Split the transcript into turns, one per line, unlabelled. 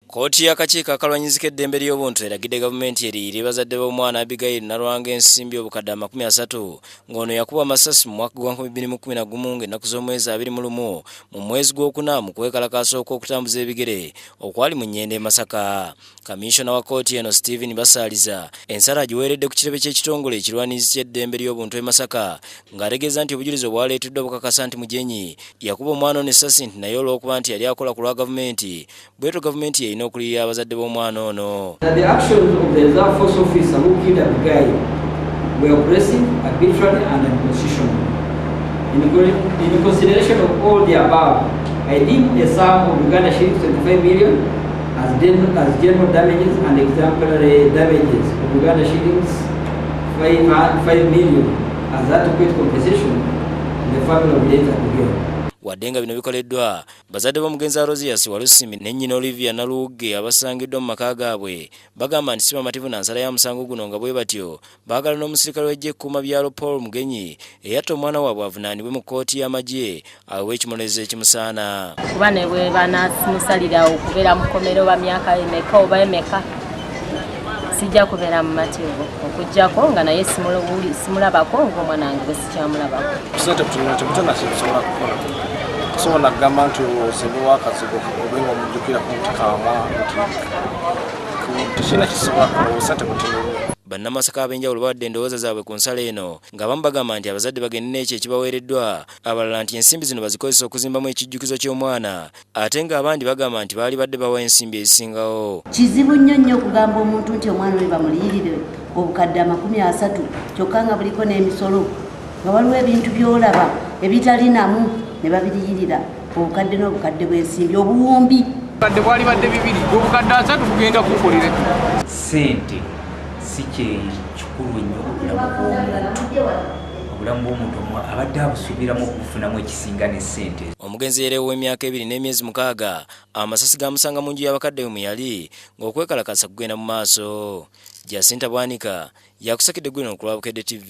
Kooti y'akakiiko akalwanyizika eddembe ly'obuntu eragidde gavumenti eriyiire bazadde b'omwana Abigail Nalwanga ensimbi obukadde 30 ng'ono yakubwa amasasi mu mwaka gwa 2011 ng'ennaku z'omwezi 21 mu mwezi gw'okuna mu kwekalakaasa okw'okutambuza ebigere okwali mu Nnyende e Masaka. Kaminsona wa kooti eno Stephen Basaaliza ensala agiweeredde ku kirebe ky'ekitongole ekirwanirizi ky'eddembe ly'obuntu e Masaka ng'ategeeza nti obujulizi obwaleeteddwa bukakasa nti Mujenyi yakuba omwana ono essasi nti naye olw'okuba nti yali akola ku lwa gavumenti bwetyo gavumenti no kulira abazadde b'omwana ono.
The actions of the reserve force officer who killed Abigail were oppressive, arbitrary and unconstitutional. In consideration of all the above, I deem a sum of Uganda shillings 25 million as general damages and exemplary damages of Uganda shillings 5 million as adequate compensation to the family of late Abigail.
Wadenga bino bikoleddwa bazadde b'omugenzi Rosias Walusimi ne nnyina Olivia Naluge abasangiddwa mu maka gaabwe bagamba nti si bamativu na nsala ya musango guno nga bwe batyo baagala n'omusirikale w'eggye ekkuuma byalo Paul Mugenyi eyatta omwana waabwe avunaanibwe mu kkooti y'amagye awewe ekimolezo ekimusaana.
Kuba ne bwe banasimusalira okubeera mu kkomero ba myaka emeka oba emeka sijja kubeera mu mativu okujjako nga naye simulabako ng'omwana wange bwe sikyamulabako.
So na gamba nti osebu wakazigo kubenga omujukira kumutikamwa kishina kisobola kusate kutino.
Bannamasaka ab'enjawulo bawadde endowooza zaabwe ku nsala eno nga bamu bagamba nti abazadde bagende n'ekyo ekibaweereddwa abalala nti ensimbi zino bazikozesa okuzimbamu ekijjukizo ky'omwana ate ng'abandi bagamba nti baali badde bawa ensimbi ezisingawo.
Kizibu nnyo okugamba omuntu nti omwana we bamuliyirire obukadde 30 kyokka nga buliko n'emisolo nga waliwo ebintu by'olaba ebitali namu ne babiriyirira obukadde n'obukadde bw'ensimbi obuwumbi.
Badde bwali badde bibiri obukadde 3 kugenda kukolera
sente si kikulu nnyo obulamu bw'omuntu abadde abusubiramu okufunamu ekisinga ne sente.
Omugenzi era ow'emyaka 2 n'emyezi 6 amasasi gamusanga mu nju y'abakadde mwe yali ng'okwekalakasa kugenda mu maaso. Jacinta Bwanika yakusakidde gwino ku Lwabukedde TV.